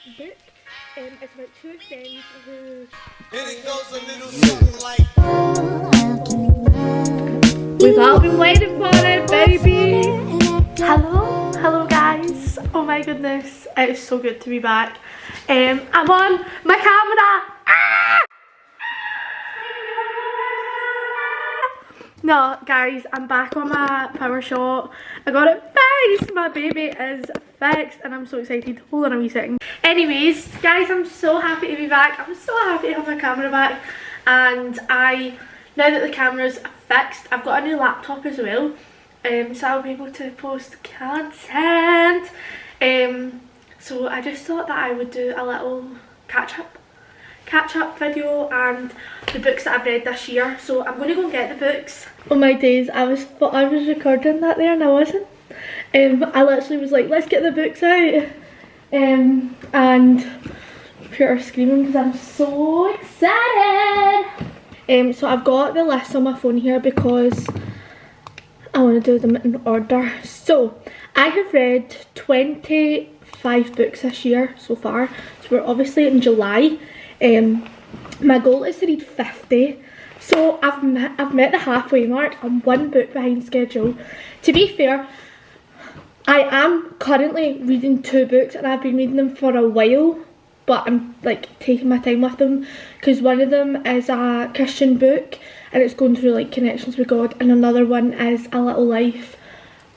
book. It's about two friends who... And it goes a little something like... We've all been waiting for it, baby! Hello guys! Oh my goodness, it is so good to be back. I'm on my camera! No, guys, I'm back on my power shot. I got it fixed. My baby is fixed and I'm so excited. Hold on a wee second. Anyways, guys, I'm so happy to be back. I'm so happy to have my camera back. And now that the camera's fixed, I've got a new laptop as well. So I'll be able to post content. So I just thought that I would do a little catch up video and the books that I've read this year. So I'm going to go and get the books. Oh my days, I was recording that there and I wasn't. I literally was like, let's get the books out. And pure screaming because I'm so excited. So I've got the list on my phone here because I want to do them in order. So I have read 25 books this year so far. So we're obviously in July. My goal is to read 50. So I've met the halfway mark. I'm one book behind schedule. To be fair, I am currently reading 2 books and I've been reading them for a while, but I'm like taking my time with them because one of them is a Christian book and it's going through like connections with God, and another one is A Little Life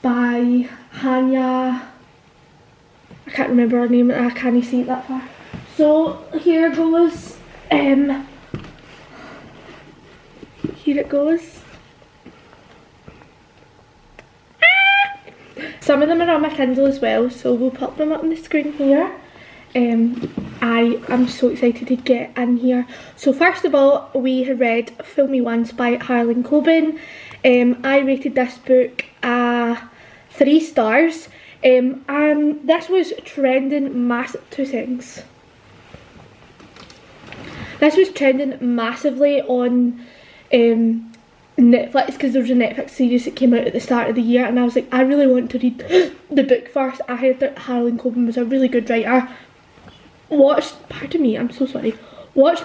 by Hanya. I can't remember her name and I can't see it that far. So here goes. Here it goes. Some of them are on my Kindle as well, so we'll pop them up on the screen here. I am so excited to get in here. So first of all, we have read Fool Me Once by Harlan Coben. I rated this book 3 stars. And this was trending This was trending massively on Netflix because there was a Netflix series that came out at the start of the year, and I was like, I really want to read the book first. I heard that Harlan Coben was a really good writer. Watched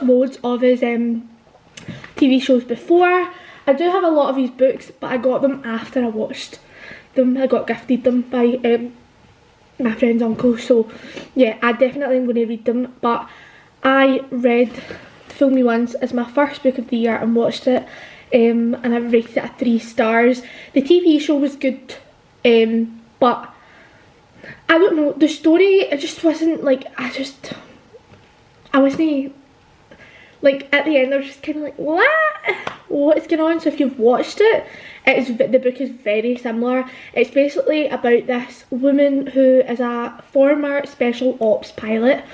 loads of his TV shows before. I do have a lot of his books, but I got them after I watched them. I got gifted them by my friend's uncle, so yeah, I definitely am going to read them. But I read Fool Me Once as my first book of the year and watched it, and I rated it 3 stars. The TV show was good, but I don't know, the story, it just wasn't like, I wasn't, like, at the end I was just kind of like, what is going on? So if you've watched it, the book is very similar. It's basically about this woman who is a former special ops pilot.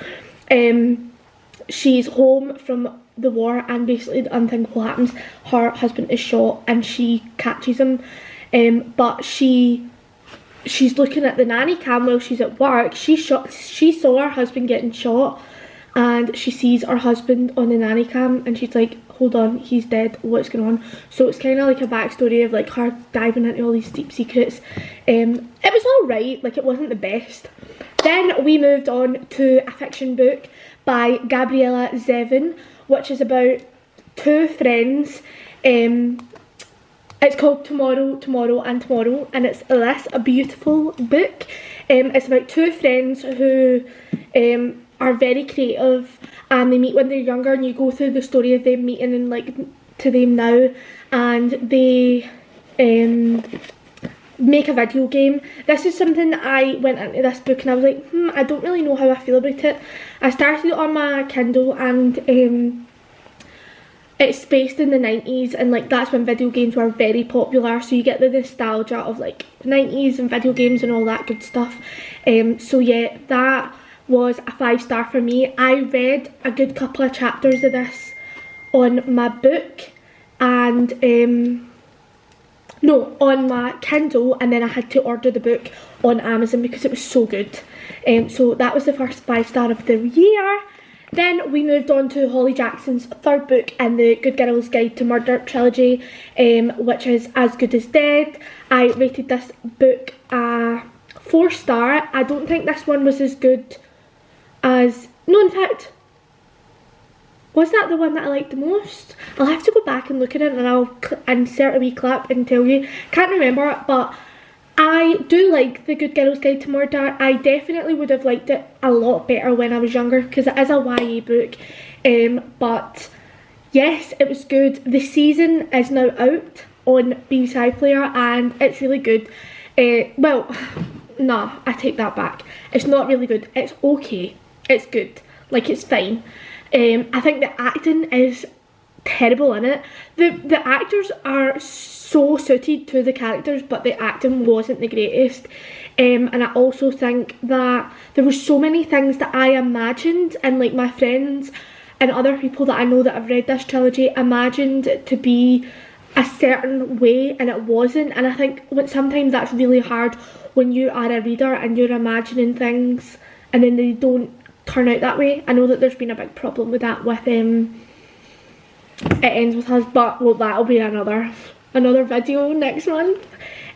She's home from the war and basically the unthinkable happens. Her husband is shot and she catches him, but she's looking at the nanny cam while she's at work. She saw her husband getting shot and she sees her husband on the nanny cam and she's like, hold on, he's dead, what's going on? So it's kind of like a backstory of like her diving into all these deep secrets. It was alright, like it wasn't the best. Then we moved on to a fiction book by Gabriella Zevin, which is about 2 friends. It's called Tomorrow, Tomorrow and Tomorrow, and it's a beautiful book. It's about 2 friends who are very creative and they meet when they're younger, and you go through the story of them meeting and like to them now, and they make a video game. This is something that I went into this book and I was like, I don't really know how I feel about it. I started it on my Kindle and it's based in the 90s, and like that's when video games were very popular, so you get the nostalgia of like the 90s and video games and all that good stuff. So yeah, that was a 5-star for me. I read a good couple of chapters of this on my book and on my Kindle, and then I had to order the book on Amazon because it was so good. So that was the first 5-star of the year. Then we moved on to Holly Jackson's 3rd book in the Good Girl's Guide to Murder trilogy, which is As Good as Dead. I rated this book a 4-star. I don't think this one was as good as, no, in fact, was that the one that I liked the most? I'll have to go back and look at it and I'll insert a wee clip and tell you. Can't remember, but I do like The Good Girl's Guide to Murder. I definitely would have liked it a lot better when I was younger because it is a YA book. But yes, it was good. The season is now out on BBC iPlayer and it's really good. Well, nah, I take that back. It's not really good. It's okay. It's good. Like, it's fine. I think the acting is terrible in it. The actors are so suited to the characters, but the acting wasn't the greatest. And I also think that there were so many things that I imagined, and like my friends and other people that I know that have read this trilogy imagined it to be a certain way, and it wasn't. And I think sometimes that's really hard when you are a reader and you're imagining things and then they don't turn out that way. I know that there's been a big problem with that with It Ends With Us, but well, that'll be another video next month.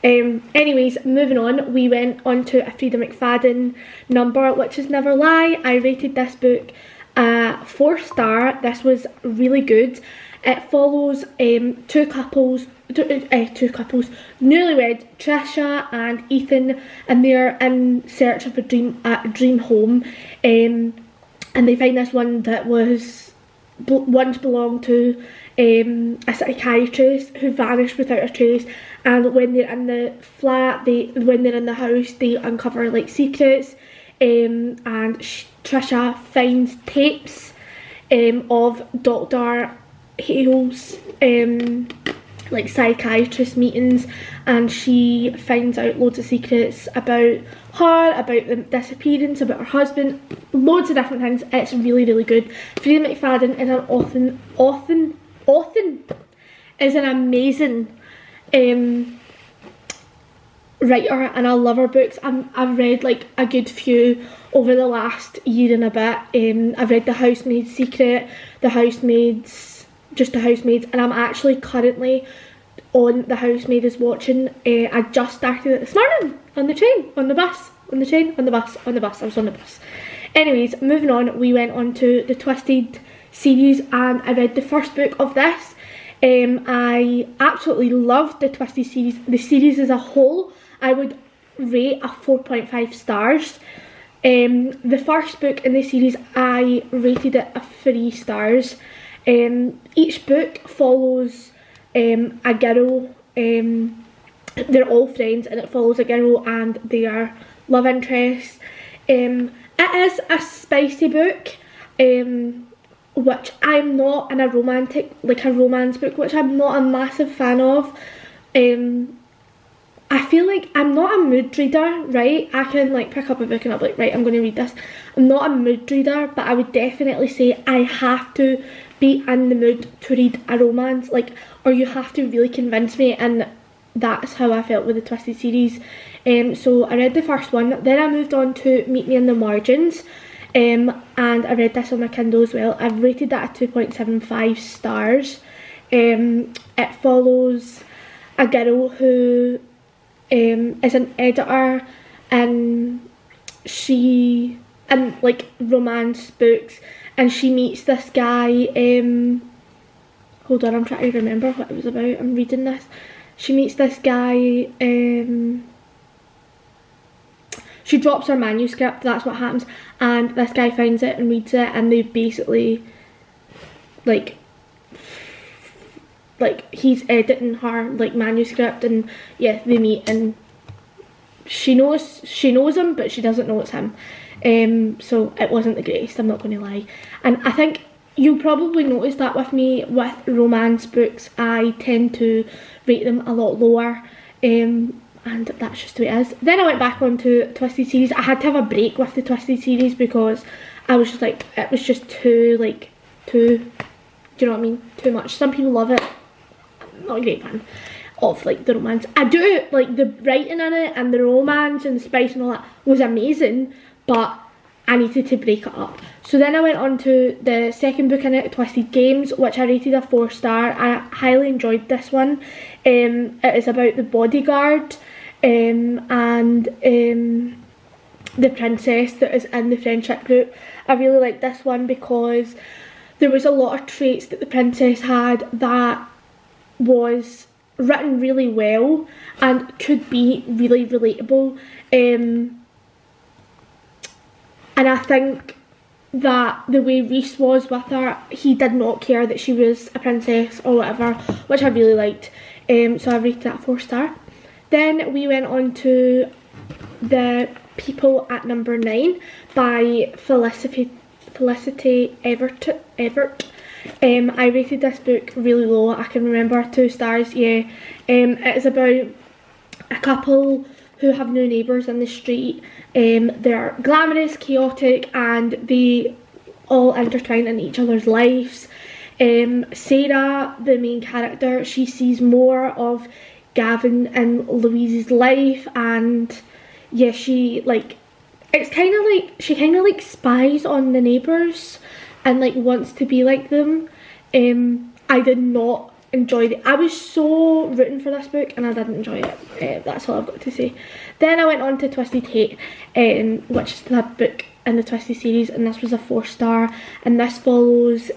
Anyways, moving on, we went on to a Frida McFadden number, which is Never Lie. I rated this book 4-star. This was really good. It follows two couples, newlywed Trisha and Ethan, and they're in search of a dream home, and they find this one that once belonged to a psychiatrist who vanished without a trace. And when they're in the flat, when they're in the house, they uncover like secrets, and Trisha finds tapes of Dr. Hale's like psychiatrist meetings, and she finds out loads of secrets about her, about the disappearance, about her husband, loads of different things. It's really, really good. Frida McFadden is is an amazing writer, and I love her books. I've read like a good few over the last year and a bit. I've read The Housemaid's Secret, Just the Housemaid, and I'm actually currently on The Housemaid is Watching. I just started it this morning on the train, on the bus. I was on the bus. Anyways, moving on, we went on to the Twisted series and I read the first book of this. I absolutely loved the Twisted series. The series as a whole, I would rate a 4.5 stars. The first book in the series, I rated it a 3 stars. Each book follows a girl, they're all friends, and it follows a girl and their love interest. It is a spicy book, which I'm not in a romance book, which I'm not a massive fan of. I feel like I'm not a mood reader, right? I can like pick up a book and I'm like, right, I'm going to read this. I'm not a mood reader, but I would definitely say I have to be in the mood to read a romance, like, or you have to really convince me, and that's how I felt with the Twisted series. So I read the first one, then I moved on to Meet Me in the Margins, and I read this on my Kindle as well. I've rated that at 2.75 stars. It follows a girl who is an editor, and she like romance books, and she meets this guy. Hold on, I'm trying to remember what it was about. I'm reading this. She meets this guy. She drops her manuscript. That's what happens, and this guy finds it and reads it, and they basically like he's editing her like manuscript, and yeah, they meet, and she knows him, but she doesn't know it's him. So it wasn't the greatest, I'm not going to lie. And I think you'll probably notice that with me with romance books, I tend to rate them a lot lower, and that's just the way it is. Then I went back onto Twisted series. I had to have a break with the Twisted series because I was just like, it was just too do you know what I mean, too much. Some people love it. I'm not a great fan of like the romance. I do like the writing in it, and the romance and the spice and all that was amazing, but I needed to break it up. So then I went on to the second book in it, Twisted Games, which I rated a 4-star. I highly enjoyed this one. It is about the bodyguard, and the princess that is in the friendship group. I really like this one because there was a lot of traits that the princess had that was written really well and could be really relatable. And I think that the way Reese was with her, he did not care that she was a princess or whatever, which I really liked. So I rated that 4 star. Then we went on to The People at Number 9 by Felicity Evert. I rated this book really low. I can remember 2 stars. Yeah. It's about a couple who have no neighbours in the street. They're glamorous, chaotic, and they all intertwine in each other's lives. Sarah, the main character, she sees more of Gavin and Louise's life, and yeah, she like, it's kind of like, she kind of like spies on the neighbours and like wants to be like them. I did not enjoy it. I was so rooting for this book and I didn't enjoy it. That's all I've got to say. Then I went on to Twisted Hate, which is the book in the Twisted series, and this was a 4 star, and this follows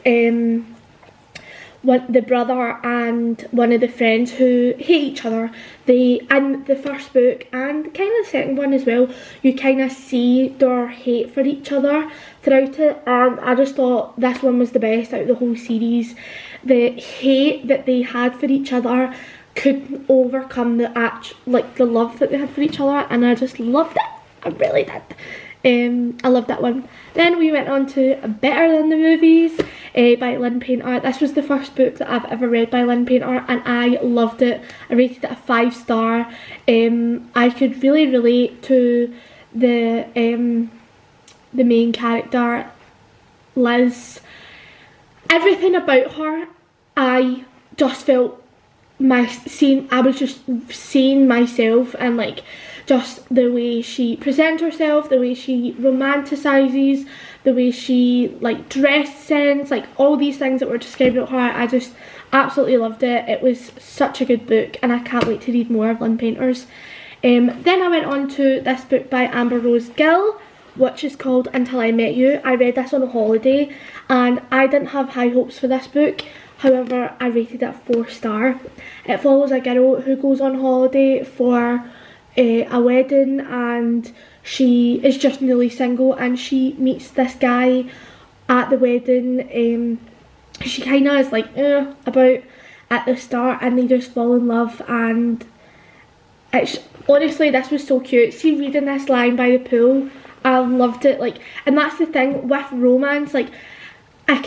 the brother and one of the friends who hate each other. They, in the first book and kind of the second one as well, you kind of see their hate for each other throughout it, and I just thought this one was the best out of the whole series. The hate that they had for each other couldn't overcome the the love that they had for each other, and I just loved it. I really did. I loved that one. Then we went on to Better Than the Movies by Lynn Painter. This was the first book that I've ever read by Lynn Painter, and I loved it. I rated it a 5 star. I could really relate to the main character, Liz. Everything about her, I just felt I was just seeing myself, and like just the way she presents herself, the way she romanticizes, the way she like dress sense, like all these things that were described about her. I just absolutely loved it. It was such a good book, and I can't wait to read more of Lynn Painter's. Then I went on to this book by Amber Rose Gill, which is called Until I Met You. I read this on a holiday and I didn't have high hopes for this book. However, I rated it 4 star. It follows a girl who goes on holiday for a wedding, and she is just newly single, and she meets this guy at the wedding. She kind of is like about at the start, and they just fall in love, and it's honestly, this was so cute. See, reading this lying by the pool, I loved it. Like, and that's the thing with romance, like I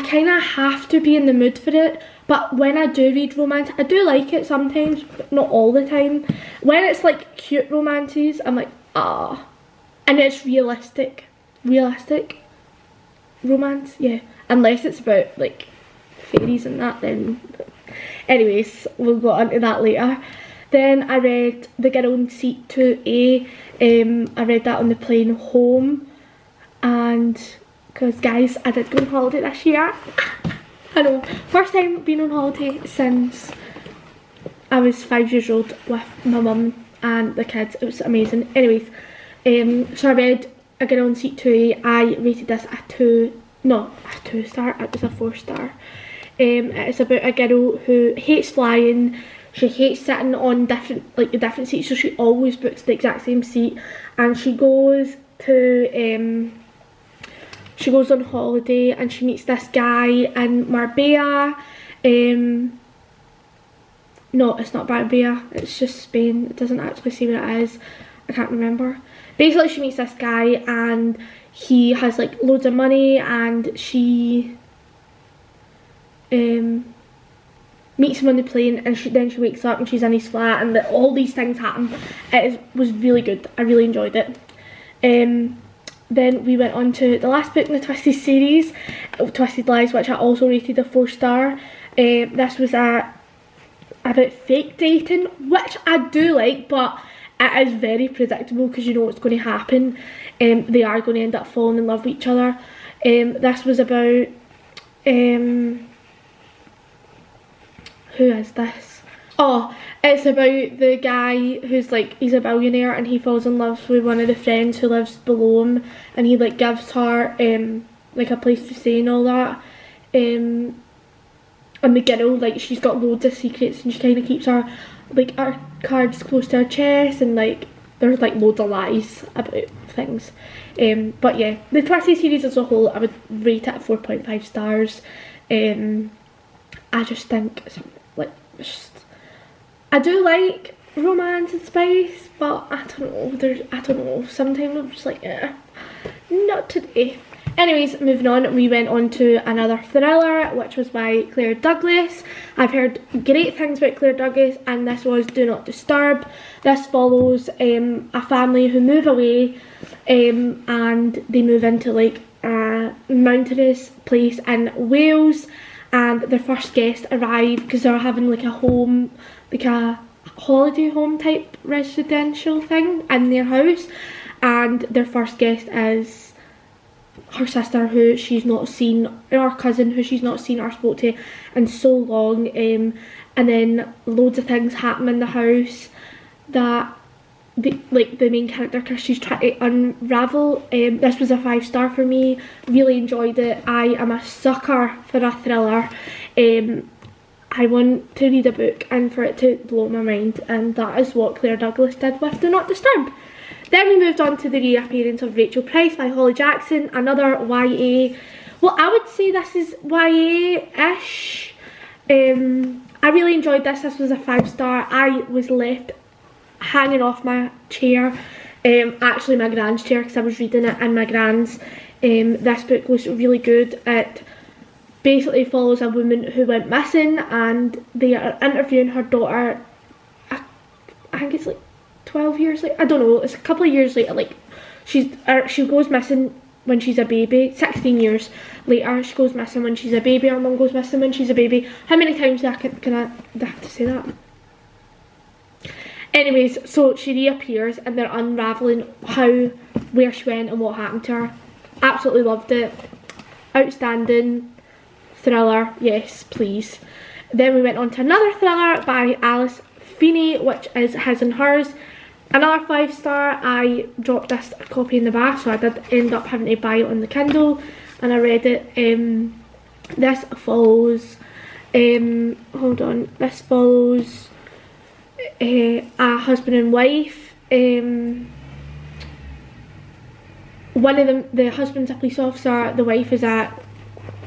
kind of have to be in the mood for it, but when I do read romance, I do like it sometimes, but not all the time. When it's like cute romances, I'm like, ah, and it's realistic romance, yeah, unless it's about like fairies and that, then anyways, we'll go on to that later. Then I read The Girl in Seat 2A. I read that on the plane home, and because guys, I did go on holiday this year. I know, first time being on holiday since I was 5 years old with my mum and the kids. It was amazing. Anyways, so I read A Girl in Seat 2A. I rated this a 2 star. It was a 4 star. It's about a girl who hates flying. She hates sitting on the different seats, so she always books the exact same seat, and she goes on holiday and she meets this guy in Marbella. No, it's not Marbella, it's just Spain. It doesn't actually say where it is. I can't remember. Basically, she meets this guy and he has like loads of money, and she meets him on the plane, and then she wakes up and she's in his flat, and all these things happen. It was really good. I really enjoyed it. Then we went on to the last book in the Twisted series, Twisted Lies, which I also rated a 4 star. This was about fake dating, which I do like, but it is very predictable because you know what's going to happen. They are going to end up falling in love with each other. This was about who is this? Oh, it's about the guy who's like, he's a billionaire and he falls in love with one of the friends who lives below him, and he like gives her like a place to stay and all that. And the girl, like, she's got loads of secrets and she kind of keeps her like her cards close to her chest, and like there's like loads of lies about things. But yeah, the Twisted series as a whole, I would rate it at 4.5 stars. I just think like I do like romance and spice, but I don't know, sometimes I'm just like, not today. Anyways, moving on, we went on to another thriller, which was by Claire Douglas. I've heard great things about Claire Douglas, and this was Do Not Disturb. This follows a family who move away, and they move into like a mountainous place in Wales, and their first guests arrive because they're having like a home, like a holiday home type residential thing in their house, and their first guest is her sister, who she's not seen, or her cousin who she's not seen or spoke to in so long, and then loads of things happen in the house that the main character Kirsty's trying to unravel. This was a 5-star for me, really enjoyed it. I am a sucker for a thriller. I want to read a book and for it to blow my mind, and that is what Claire Douglas did with Do Not Disturb. Then we moved on to the reappearance of Rachel Price by Holly Jackson, another YA. Well, I would say this is YA-ish. I really enjoyed this. This was a 5-star. I was left hanging off my chair, actually my gran's chair, because I was reading it in my gran's. This book was really good. It basically follows a woman who went missing, and they are interviewing her daughter. I think it's like 12 years later, I don't know, it's a couple of years later. Like she goes missing when she's a baby. 16 years later she goes missing when she's a baby. Her mum goes missing when she's a baby. How many times do I have to say that? Anyways, so she reappears and they're unravelling where she went and what happened to her. Absolutely loved it. Outstanding thriller, yes please. Then we went on to another thriller by Alice Feeney, which is His and Hers. Another 5-star. I dropped this copy in the bath, so I did end up having to buy it on the Kindle, and I read it. This follows, this follows a husband and wife. One of them, the husband's a police officer, the wife is a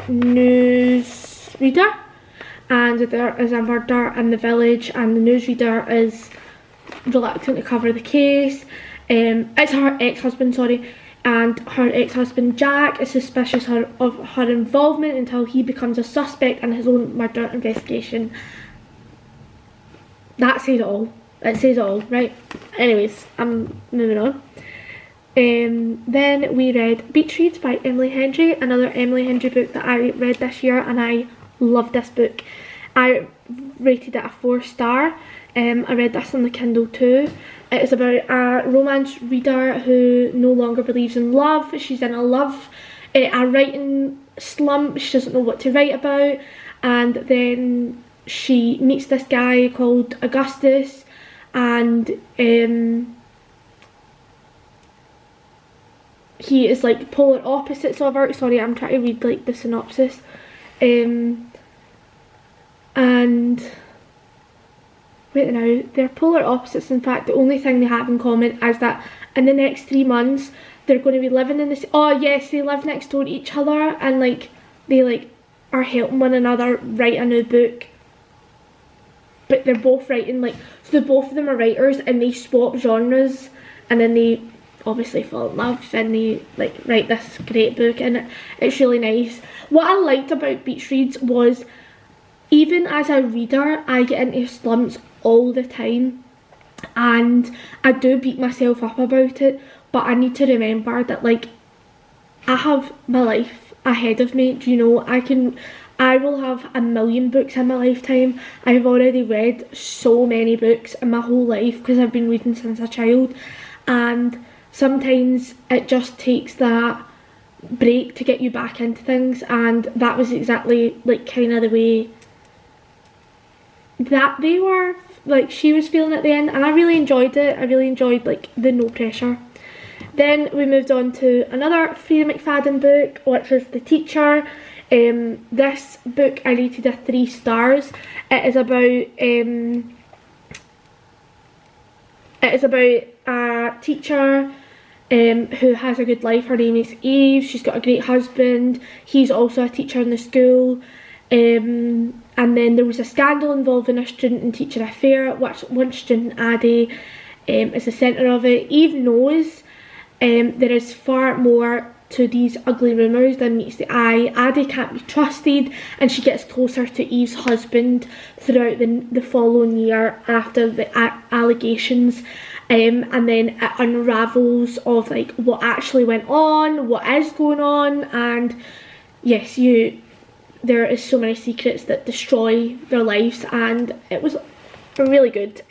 newsreader, and there is a murder in the village, and the newsreader is reluctant to cover the case. It's her ex-husband, sorry, and her ex-husband Jack is suspicious of her involvement until he becomes a suspect in his own murder investigation. That says it all. It says it all, right? Anyways, I'm moving on. Then we read Beach Reads by Emily Hendry, another Emily Hendry book that I read this year, and I loved this book. I rated it a 4-star. I read this on the Kindle too. It is about a romance reader who no longer believes in love. She's in a writing slump. She doesn't know what to write about, and then she meets this guy called Augustus, and he is like polar opposites of her. Sorry, I'm trying to read like the synopsis. And wait now, they're polar opposites. In fact, the only thing they have in common is that in the next 3 months they're going to be living in this. Oh yes, they live next door to each other, and like they like are helping one another write a new book. But they're both writing, like, so both of them are writers, and they swap genres, and then they obviously fall in love, and they like write this great book, and it's really nice. What I liked about Beach Reads was, even as a reader, I get into slumps all the time, and I do beat myself up about it, but I need to remember that like I have my life ahead of me. Do you know, I will have a million books in my lifetime. I've already read so many books in my whole life because I've been reading since a child, and sometimes it just takes that break to get you back into things, and that was exactly like kind of the way that they were, like, she was feeling at the end, and I really enjoyed it. I really enjoyed, like, the no pressure. Then we moved on to another Freida McFadden book, which is The Teacher. This book I rated a 3 stars. It is about a teacher who has a good life. Her name is Eve. She's got a great husband. He's also a teacher in the school. And then there was a scandal involving a student and teacher affair, which one student, Addie, is the centre of it. Eve knows there is far more to these ugly rumours than meets the eye. Addie can't be trusted, and she gets closer to Eve's husband throughout the following year after the allegations. And then it unravels of like what actually went on, what is going on, and yes, there is so many secrets that destroy their lives, and it was really good.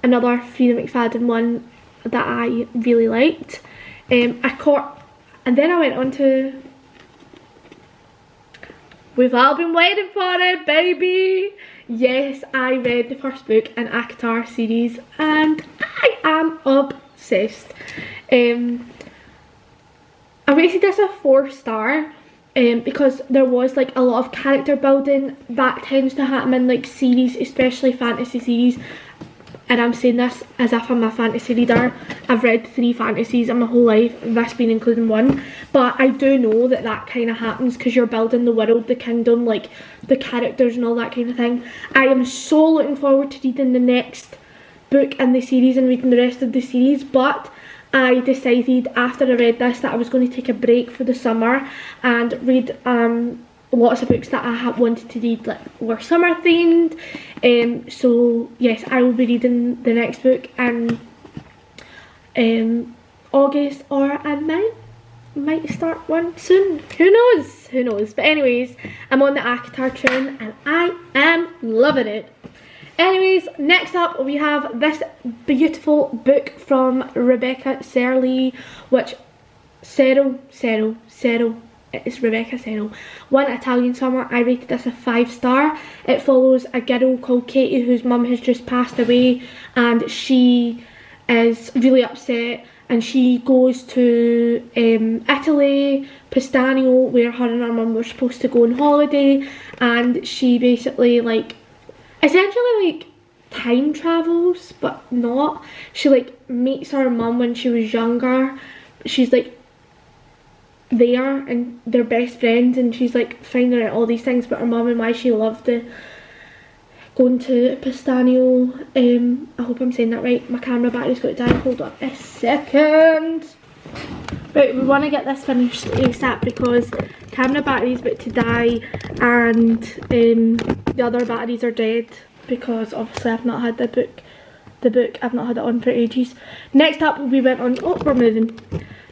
Another Freida McFadden one that I really liked. And then I went on to We've All Been Waiting For It, baby! Yes, I read the first book in ACOTAR series and I am obsessed. I rated this a 4 star because there was like a lot of character building that tends to happen in like series, especially fantasy series. And I'm saying this as if I'm a fantasy reader. I've read 3 fantasies in my whole life, this being including 1. But I do know that that kind of happens because you're building the world, the kingdom, like the characters and all that kind of thing. I am so looking forward to reading the next book in the series and reading the rest of the series. But I decided after I read this that I was going to take a break for the summer and read lots of books that I had wanted to read that were summer themed. So yes, I will be reading the next book in August, or I might start one soon. Who knows? But anyways, I'm on the ACOTAR train and I am loving it. Anyways, next up we have this beautiful book from Rebecca Serle, which it's Rebecca Serle. One Italian Summer. I rated this a 5 star. It follows a girl called Katie whose mum has just passed away, and she is really upset, and she goes to Italy, Pistano, where her and her mum were supposed to go on holiday, and she basically essentially time travels, but not. She meets her mum when she was younger. She's there and they're best friends, and she's finding out all these things about her mum and why she loved going to Pistano. I hope I'm saying that right. My camera battery's got to die. Hold on a second. Right, we want to get this finished ASAP because camera battery's about to die and the other batteries are dead because obviously I've not had the book I've not had it on for ages. Next up we went on, we're moving.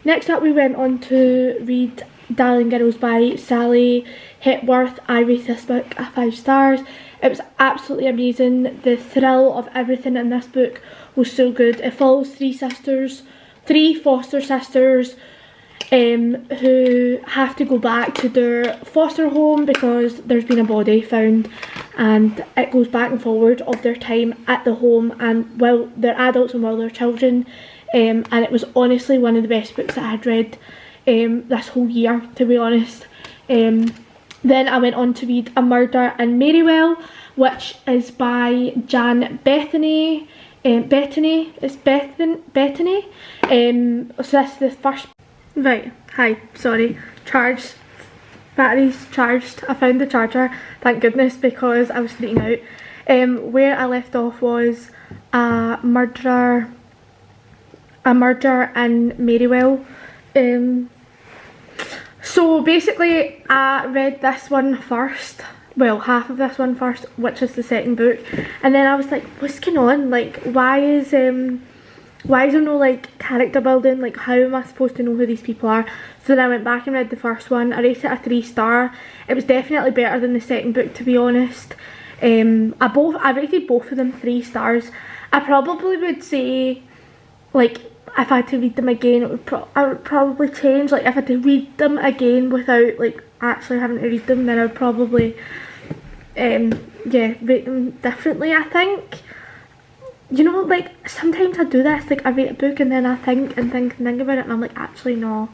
Next up we went on to read Darling Girls by Sally Hepworth. I rated this book a 5 stars. It was absolutely amazing. The thrill of everything in this book was so good. It follows 3 foster sisters who have to go back to their foster home because there's been a body found, and it goes back and forward of their time at the home and while they're adults and while they're children. And it was honestly one of the best books that I had read this whole year, to be honest. Then I went on to read A Murder in Merywell, which is by Jan Bethany. Bethany. So that's the first. Right, hi, sorry. Batteries charged. I found the charger, thank goodness, because I was freaking out. Where I left off was A Murder in Merywell. So basically I read this one first, well, half of this one first, which is the second book, and then I was like, what's going on? Why is there no character building? How am I supposed to know who these people are? So then I went back and read the first one. I rated it a 3 star. It was definitely better than the second book, to be honest. I rated both of them 3 stars. I probably would say, if I had to read them again, I would probably change. If I had to read them again without actually having to read them, then I would probably yeah, rate them differently, I think. You know, like, sometimes I do this, like, I rate a book and then I think about it, and I'm like, actually, no,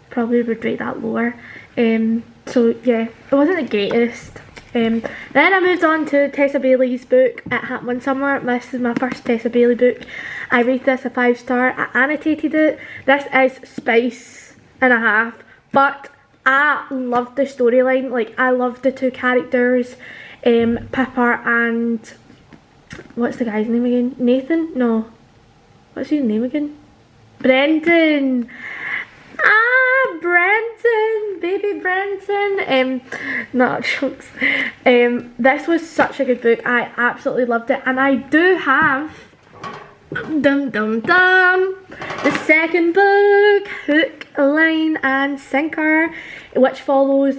probably would rate that lower. So, yeah, it wasn't the greatest. Then I moved on to Tessa Bailey's book, It Happened One Summer. This is my first Tessa Bailey book. I rated this a 5-star. I annotated it. This is spice and a half, but I loved the storyline. Like, I loved the two characters, Pippa and, what's the guy's name again? Nathan? No. What's his name again? Brendan! Brendan! Baby Brendan! Not jokes. This was such a good book. I absolutely loved it. And I do have, dum dum dum, the second book, Hook, Line and Sinker, which follows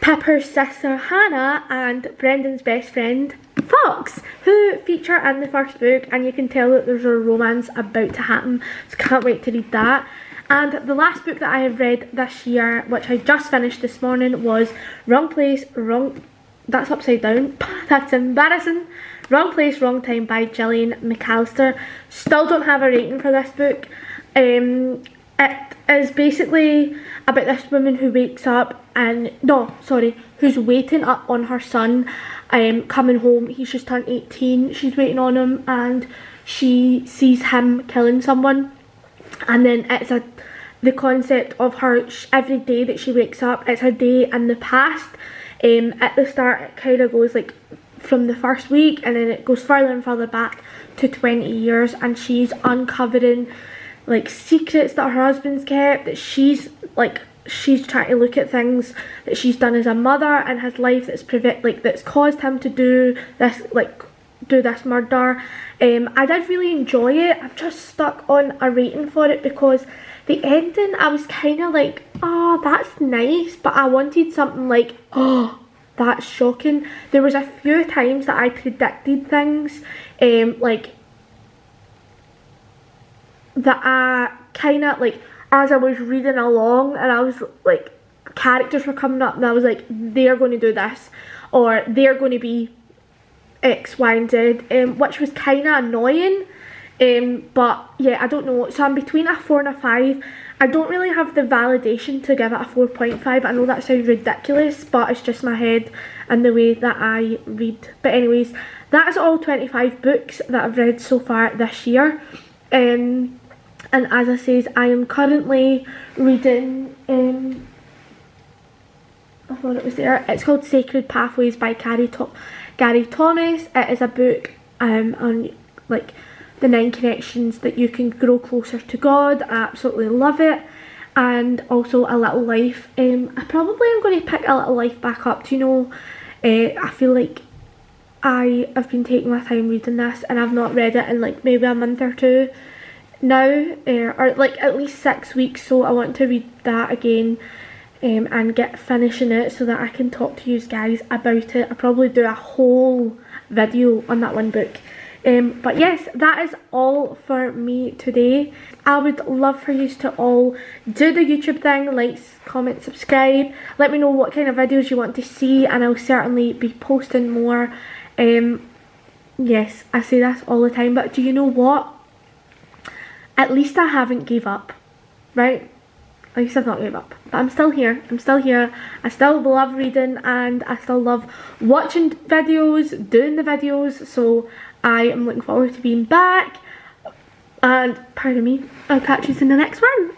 Pippa's sister Hannah and Brendan's best friend Fox, who feature in the first book, and you can tell that there's a romance about to happen, so can't wait to read that. And the last book that I have read this year, which I just finished this morning, was Wrong Place, Wrong... That's upside down. That's embarrassing. Wrong Place, Wrong Time by Gillian McAllister. Still don't have a rating for this book. It is basically about this woman who wakes up and... No, sorry. Who's waiting up on her son coming home. He's just turned 18. She's waiting on him and she sees him killing someone. And then it's the concept of her, every day that she wakes up, it's a day in the past. At the start it kind of goes like from the first week, and then it goes further and further back to 20 years, and she's uncovering like secrets that her husband's kept, that she's trying to look at things that she's done as a mother in his life that's caused him to do this murder. I did really enjoy it. I'm just stuck on a rating for it because the ending, I was kind of like, oh, that's nice, but I wanted something like, oh, that's shocking. There was a few times that I predicted things, like, that I kind of, like, as I was reading along, and I was, like, characters were coming up, and I was like, they're going to do this, or they're going to be X, Y, and Z, which was kind of annoying. But yeah, I don't know, so I'm between a 4 and a 5. I don't really have the validation to give it a 4.5. I know that sounds ridiculous, but it's just my head and the way that I read. But anyways, that's all 25 books that I've read so far this year. And as I says, I am currently reading, I thought it was there, it's called Sacred Pathways by Gary Thomas. It is a book on like the 9 connections that you can grow closer to God. I absolutely love it. And also A Little Life. I probably am going to pick A Little Life back up. Do you know, I feel like I have been taking my time reading this and I've not read it in like maybe a month or two now, or like at least 6 weeks, so I want to read that again and get finishing it so that I can talk to you guys about it. I'll probably do a whole video on that one book. But yes, that is all for me today. I would love for you to all do the YouTube thing, like, comment, subscribe. Let me know what kind of videos you want to see and I'll certainly be posting more. Yes, I say this all the time, but do you know what? At least I haven't gave up, right? At least I've not gave up. But I'm still here. I'm still here. I still love reading and I still love watching videos, doing the videos. So I am looking forward to being back. And pardon me, I'll catch you in the next one.